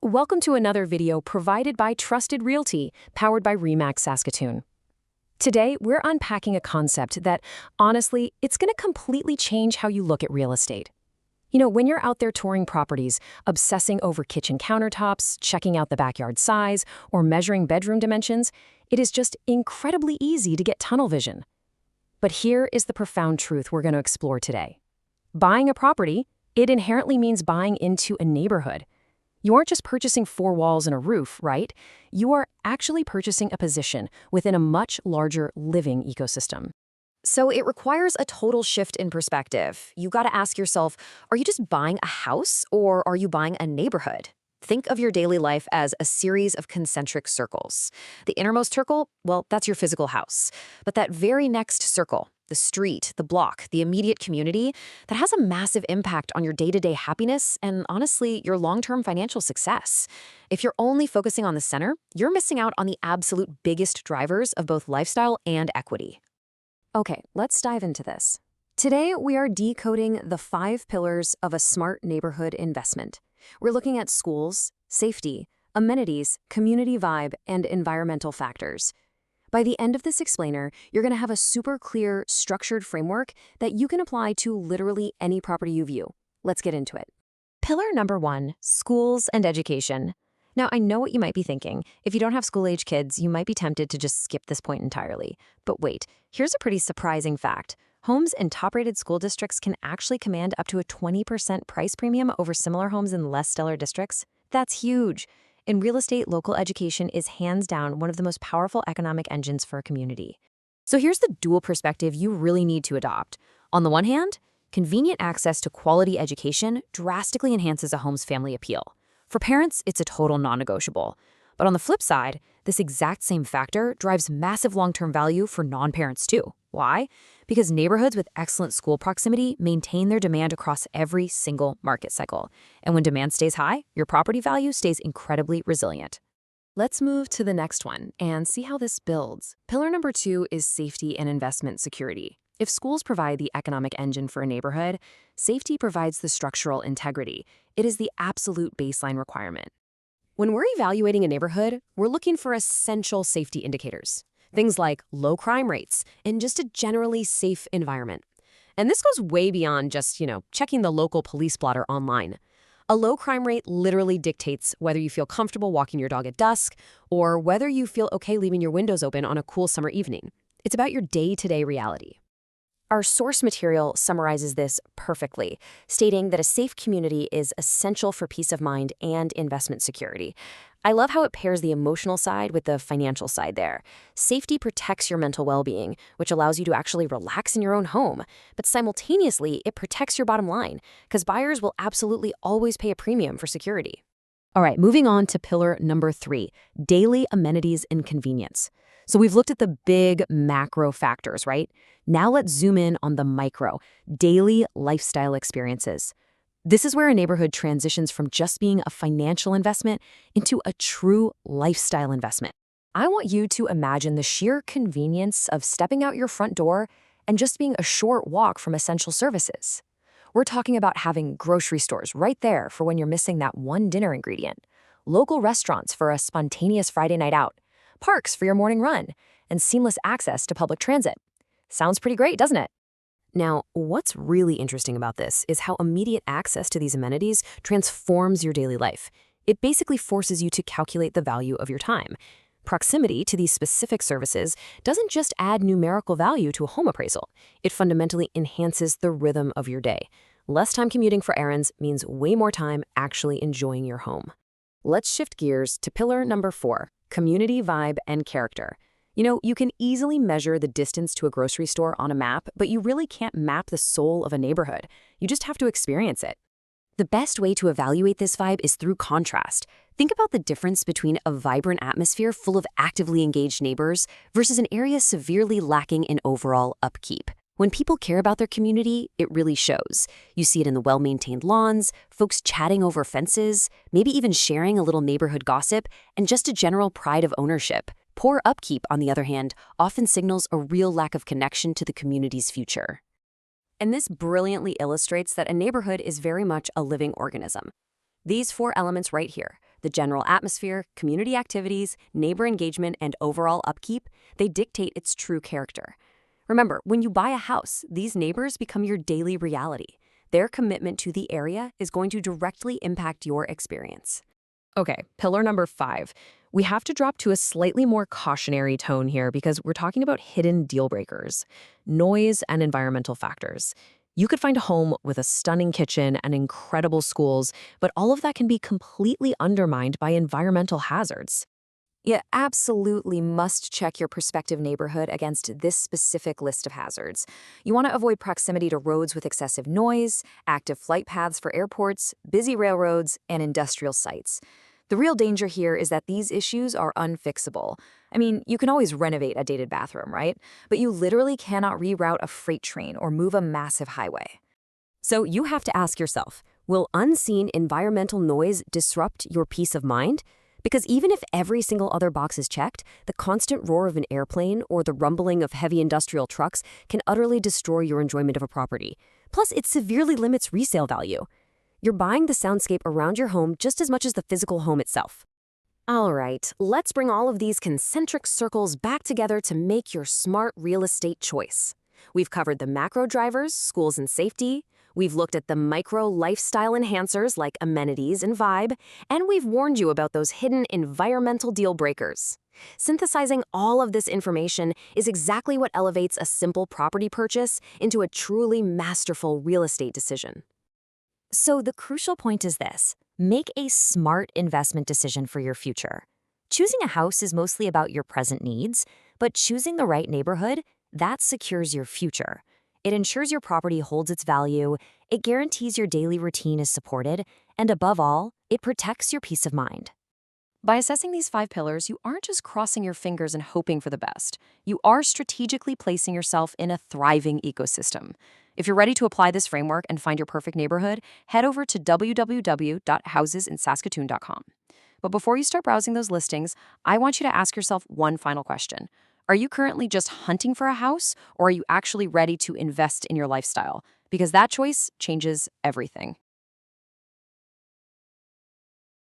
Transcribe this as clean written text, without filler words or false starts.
Welcome to another video provided by Trusted Realty, powered by Remax Saskatoon. Today, we're unpacking a concept that, honestly, it's going to completely change how you look at real estate. When you're out there touring properties, obsessing over kitchen countertops, checking out the backyard size, or measuring bedroom dimensions, it is just incredibly easy to get tunnel vision. But here is the profound truth we're going to explore today. Buying a property, it inherently means buying into a neighborhood. You aren't just purchasing four walls and a roof, right? You are actually purchasing a position within a much larger living ecosystem. So it requires a total shift in perspective. You got to ask yourself, are you just buying a house or are you buying a neighborhood? Think of your daily life as a series of concentric circles. The innermost circle, well, that's your physical house. But that very next circle, the street, the block, the immediate community, that has a massive impact on your day-to-day happiness and, honestly, your long-term financial success. If you're only focusing on the center, you're missing out on the absolute biggest drivers of both lifestyle and equity. Okay, let's dive into this. Today, we are decoding the 5 pillars of a smart neighborhood investment. We're looking at schools, safety, amenities, community vibe, and environmental factors. By the end of this explainer, you're going to have a super clear, structured framework that you can apply to literally any property you view. Let's get into it. Pillar number 1, schools and education. Now, I know what you might be thinking. If you don't have school-age kids, you might be tempted to just skip this point entirely. But wait, here's a pretty surprising fact. Homes in top-rated school districts can actually command up to a 20% price premium over similar homes in less stellar districts. That's huge. In real estate, local education is hands down one of the most powerful economic engines for a community. So here's the dual perspective you really need to adopt. On the one hand, convenient access to quality education drastically enhances a home's family appeal. For parents, it's a total non-negotiable. But on the flip side, this exact same factor drives massive long-term value for non-parents too. Why? Because neighborhoods with excellent school proximity maintain their demand across every single market cycle. And when demand stays high, your property value stays incredibly resilient. Let's move to the next one and see how this builds. Pillar number 2 is safety and investment security. If schools provide the economic engine for a neighborhood, safety provides the structural integrity. It is the absolute baseline requirement. When we're evaluating a neighborhood, we're looking for essential safety indicators. Things like low crime rates and just a generally safe environment. And this goes way beyond just, checking the local police blotter online. A low crime rate literally dictates whether you feel comfortable walking your dog at dusk or whether you feel okay leaving your windows open on a cool summer evening. It's about your day-to-day reality. Our source material summarizes this perfectly, stating that a safe community is essential for peace of mind and investment security. I love how it pairs the emotional side with the financial side there. Safety protects your mental well-being, which allows you to actually relax in your own home. But simultaneously, it protects your bottom line, because buyers will absolutely always pay a premium for security. All right, moving on to pillar number 3, daily amenities and convenience. So we've looked at the big macro factors, right? Now let's zoom in on the micro, daily lifestyle experiences. This is where a neighborhood transitions from just being a financial investment into a true lifestyle investment. I want you to imagine the sheer convenience of stepping out your front door and just being a short walk from essential services. We're talking about having grocery stores right there for when you're missing that one dinner ingredient, local restaurants for a spontaneous Friday night out, parks for your morning run, and seamless access to public transit. Sounds pretty great, doesn't it? Now, what's really interesting about this is how immediate access to these amenities transforms your daily life. It basically forces you to calculate the value of your time. Proximity to these specific services doesn't just add numerical value to a home appraisal. It fundamentally enhances the rhythm of your day. Less time commuting for errands means way more time actually enjoying your home. Let's shift gears to pillar number 4, community vibe and character. You can easily measure the distance to a grocery store on a map, but you really can't map the soul of a neighborhood. You just have to experience it. The best way to evaluate this vibe is through contrast. Think about the difference between a vibrant atmosphere full of actively engaged neighbors versus an area severely lacking in overall upkeep. When people care about their community, it really shows. You see it in the well-maintained lawns, folks chatting over fences, maybe even sharing a little neighborhood gossip, and just a general pride of ownership. Poor upkeep, on the other hand, often signals a real lack of connection to the community's future. And this brilliantly illustrates that a neighborhood is very much a living organism. These 4 elements right here, The general atmosphere, community activities, neighbor engagement, and overall upkeep, they dictate its true character. Remember, when you buy a house, these neighbors become your daily reality. Their commitment to the area is going to directly impact your experience. Okay, pillar number 5. We have to drop to a slightly more cautionary tone here because we're talking about hidden deal breakers, noise, and environmental factors. You could find a home with a stunning kitchen and incredible schools, but all of that can be completely undermined by environmental hazards. You absolutely must check your prospective neighborhood against this specific list of hazards. You want to avoid proximity to roads with excessive noise, active flight paths for airports, busy railroads, and industrial sites. The real danger here is that these issues are unfixable. I mean, you can always renovate a dated bathroom, right? But you literally cannot reroute a freight train or move a massive highway. So you have to ask yourself, will unseen environmental noise disrupt your peace of mind? Because even if every single other box is checked, the constant roar of an airplane or the rumbling of heavy industrial trucks can utterly destroy your enjoyment of a property. Plus, it severely limits resale value. You're buying the soundscape around your home just as much as the physical home itself. All right, let's bring all of these concentric circles back together to make your smart real estate choice. We've covered the macro drivers, schools and safety. We've looked at the micro lifestyle enhancers like amenities and vibe, and we've warned you about those hidden environmental deal breakers. Synthesizing all of this information is exactly what elevates a simple property purchase into a truly masterful real estate decision. So the crucial point is this: make a smart investment decision for your future. Choosing a house is mostly about your present needs, but choosing the right neighborhood, that secures your future. It ensures your property holds its value, it guarantees your daily routine is supported, and above all, it protects your peace of mind. By assessing these 5 pillars, you aren't just crossing your fingers and hoping for the best. You are strategically placing yourself in a thriving ecosystem. If you're ready to apply this framework and find your perfect neighborhood, head over to www.housesinsaskatoon.com. But before you start browsing those listings, I want you to ask yourself one final question. Are you currently just hunting for a house, or are you actually ready to invest in your lifestyle? Because that choice changes everything.